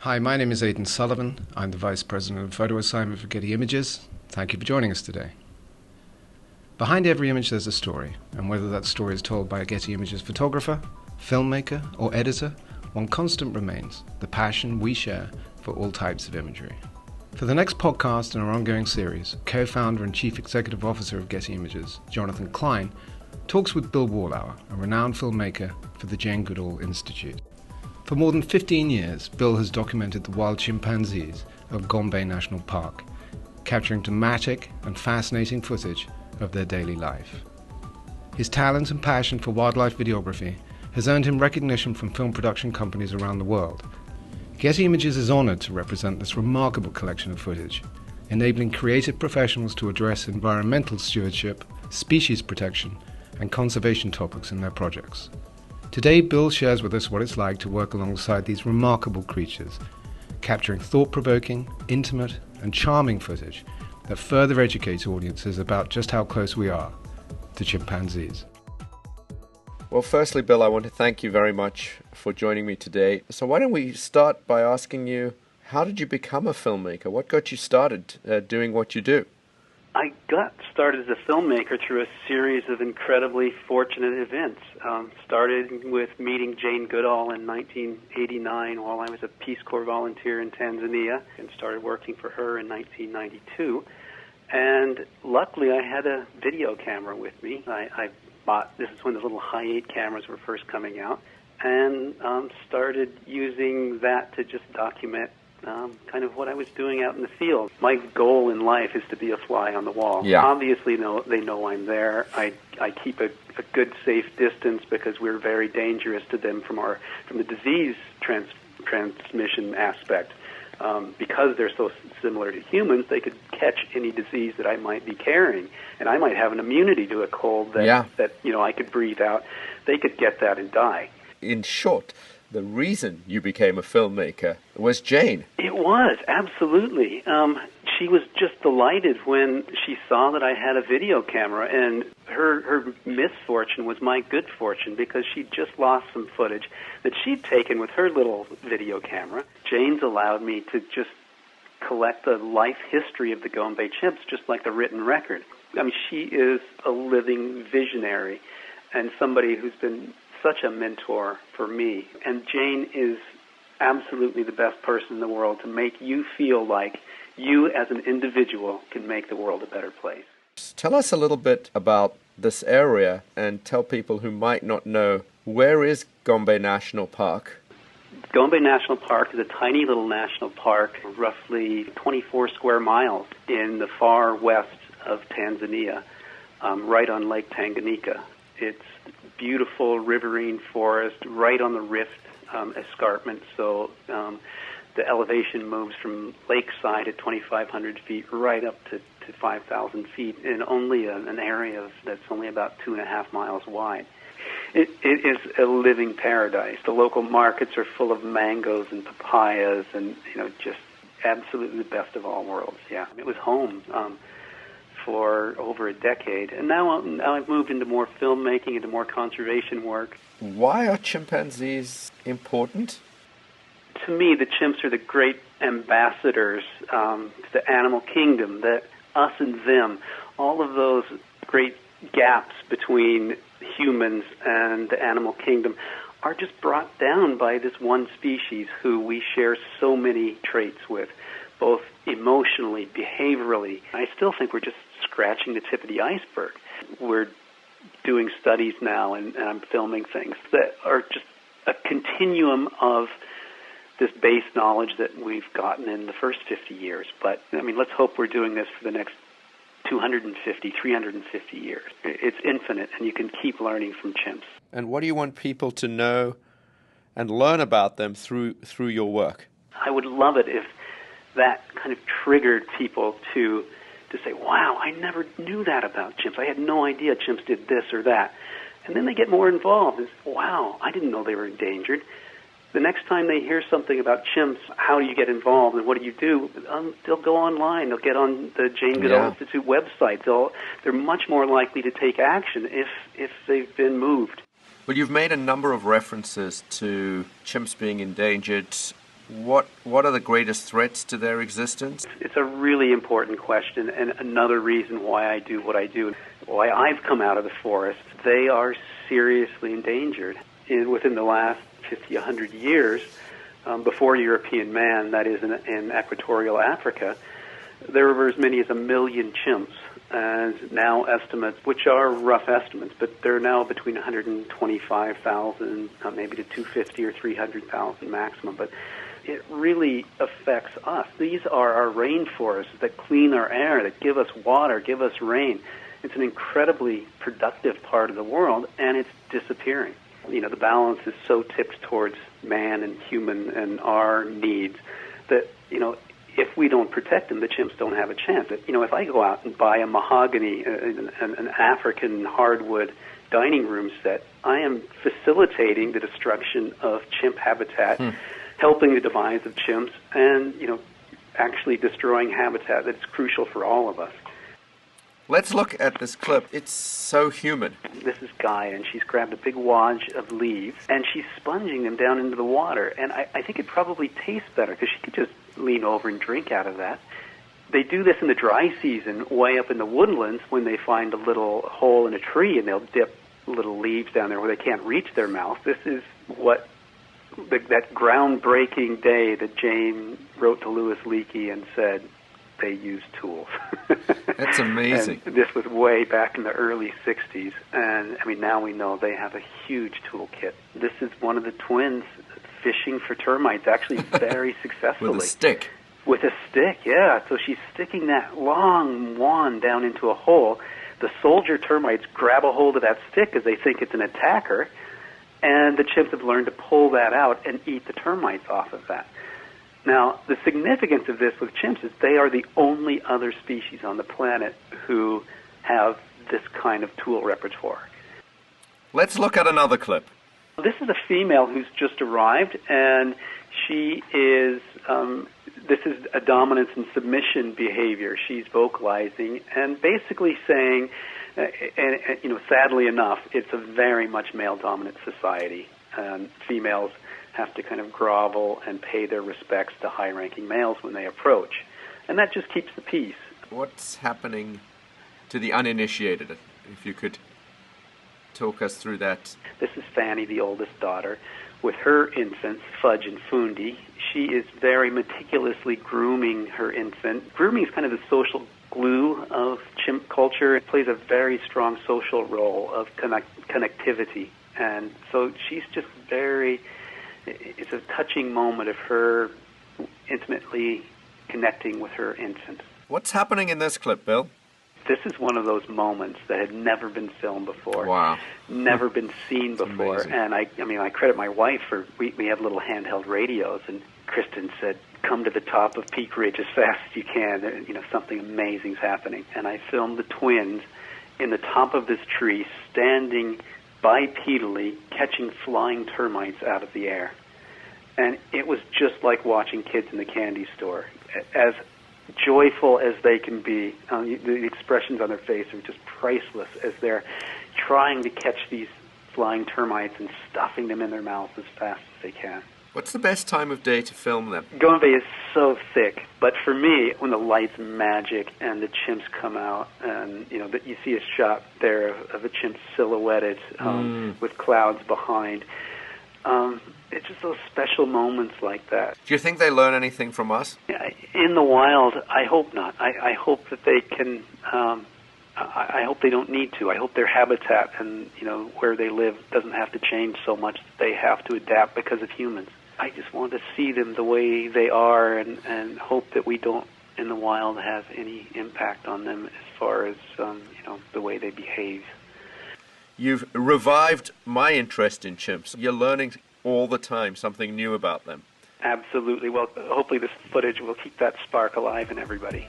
Hi, my name is Aidan Sullivan. I'm the Vice President of Photo Assignment for Getty Images. Thank you for joining us today. Behind every image there's a story, and whether that story is told by a Getty Images photographer, filmmaker, or editor, one constant remains: the passion we share for all types of imagery. For the next podcast in our ongoing series, co-founder and Chief Executive Officer of Getty Images, Jonathan Klein, talks with Bill Wallauer, a renowned filmmaker for the Jane Goodall Institute. For more than 15 years, Bill has documented the wild chimpanzees of Gombe National Park, capturing dramatic and fascinating footage of their daily life. His talent and passion for wildlife videography has earned him recognition from film production companies around the world. Getty Images is honored to represent this remarkable collection of footage, enabling creative professionals to address environmental stewardship, species protection, and conservation topics in their projects. Today, Bill shares with us what it's like to work alongside these remarkable creatures, capturing thought-provoking, intimate, and charming footage that further educates audiences about just how close we are to chimpanzees. Well, firstly, Bill, I want to thank you very much for joining me today. So why don't we start by asking you, how did you become a filmmaker? What got you started doing what you do? I got started as a filmmaker through a series of incredibly fortunate events. Started with meeting Jane Goodall in 1989 while I was a Peace Corps volunteer in Tanzania, and started working for her in 1992. And luckily I had a video camera with me. I bought, this is when the little Hi8 cameras were first coming out, and started using that to just document kind of what I was doing out in the field. My goal in life is to be a fly on the wall. Yeah. Obviously, they know I'm there. I keep a good, safe distance because we're very dangerous to them from the disease transmission aspect. Because they're so similar to humans, they could catch any disease that I might be carrying, and I might have an immunity to a cold that I could breathe out. They could get that and die. In short, the reason you became a filmmaker was Jane. It was, absolutely. She was just delighted when she saw that I had a video camera, and her misfortune was my good fortune because she'd just lost some footage that she'd taken with her little video camera. Jane's allowed me to just collect the life history of the Gombe chimps, just like the written record. I mean, she is a living visionary and somebody who's been such a mentor for me. And Jane is absolutely the best person in the world to make you feel like you as an individual can make the world a better place. Tell us a little bit about this area and tell people who might not know, where is Gombe National Park? Gombe National Park is a tiny little national park, roughly 24 square miles in the far west of Tanzania, right on Lake Tanganyika. It's beautiful riverine forest right on the rift escarpment, so the elevation moves from lakeside at 2,500 feet right up to 5,000 feet in only an area that's only about 2.5 miles wide. It is a living paradise. The local markets are full of mangoes and papayas and, just absolutely the best of all worlds. Yeah, it was home for over a decade. And now I've moved into more filmmaking, into more conservation work. Why are chimpanzees important? To me, the chimps are the great ambassadors to the animal kingdom, that us and them, all of those great gaps between humans and the animal kingdom are just brought down by this one species who we share so many traits with, both emotionally, behaviorally. I still think we're just scratching the tip of the iceberg. We're doing studies now, and I'm filming things that are just a continuum of this base knowledge that we've gotten in the first 50 years. But, let's hope we're doing this for the next 250, 350 years. It's infinite, and you can keep learning from chimps. And what do you want people to know and learn about them through your work? I would love it if that kind of triggered people to say, wow, I never knew that about chimps. I had no idea chimps did this or that. And then they get more involved. And say, wow, I didn't know they were endangered. The next time they hear something about chimps, how do you get involved and what do you do? They'll go online. They'll get on the Jane Goodall Institute website. They're much more likely to take action if they've been moved. Well, you've made a number of references to chimps being endangered What are the greatest threats to their existence? It's a really important question, and another reason why I do what I do, why I've come out of the forest. They are seriously endangered. Within the last 50, 100 years, before European man, that is in equatorial Africa, there were as many as 1 million chimps. And now estimates, which are rough estimates, but they're now between 125,000, maybe to 250 or 300,000 maximum. But it really affects us. These are our rainforests that clean our air, that give us water, give us rain. It's an incredibly productive part of the world, and it's disappearing. You know, the balance is so tipped towards man and human and our needs that, you know, if we don't protect them, the chimps don't have a chance. You know, if I go out and buy a mahogany, an African hardwood dining room set, I am facilitating the destruction of chimp habitat, helping the demise of chimps, and, you know, actually destroying habitat that's crucial for all of us. Let's look at this clip. It's so human. This is Gaia, and she's grabbed a big wad of leaves, and she's sponging them down into the water. And I think it probably tastes better, because she could just lean over and drink out of that. They do this in the dry season, way up in the woodlands, when they find a little hole in a tree, and they'll dip little leaves down there where they can't reach their mouth. This is what that groundbreaking day that Jane wrote to Louis Leakey and said, they use tools. That's amazing. And this was way back in the early 60s. And, I mean, now we know they have a huge toolkit. This is one of the twins fishing for termites, actually very successfully. With a stick. With a stick, yeah. So she's sticking that long wand down into a hole. The soldier termites grab a hold of that stick because they think it's an attacker. And the chimps have learned to pull that out and eat the termites off of that. Now, the significance of this with chimps is they are the only other species on the planet who have this kind of tool repertoire. Let's look at another clip. This is a female who's just arrived, and she is, this is a dominance and submission behavior. She's vocalizing and basically saying, and you know, sadly enough, it's a very much male-dominant society. Females have to kind of grovel and pay their respects to high-ranking males when they approach. And that just keeps the peace. What's happening to the uninitiated, if you could talk us through that? This is Fanny, the oldest daughter, with her infants, Fudge and Fundi. She is very meticulously grooming her infant. Grooming is kind of the social glue of chimp culture. It plays a very strong social role of connectivity. And so she's just very... It's a touching moment of her intimately connecting with her infant. What's happening in this clip, Bill? This is one of those moments that had never been filmed before. Wow. Never been seen before. Amazing. And I mean, I credit my wife for, we have little handheld radios, and Kristen said, come to the top of Peak Ridge as fast as you can. You know, something amazing's happening. And I filmed the twins in the top of this tree, standing bipedally, catching flying termites out of the air. And it was just like watching kids in the candy store. As joyful as they can be, the expressions on their face are just priceless as they're trying to catch these flying termites and stuffing them in their mouths as fast as they can. What's the best time of day to film them? Going Bay is so thick, but for me, when the light's magic and the chimps come out, and you know that you see a shot there of a chimp silhouetted with clouds behind. It's just those special moments like that. Do you think they learn anything from us? In the wild, I hope not. I hope that they can. I hope they don't need to. I hope their habitat and where they live doesn't have to change so much that they have to adapt because of humans. I just want to see them the way they are and hope that we don't, in the wild, have any impact on them as far as the way they behave. You've revived my interest in chimps. You're learning all the time something new about them. Absolutely. Well, hopefully this footage will keep that spark alive in everybody.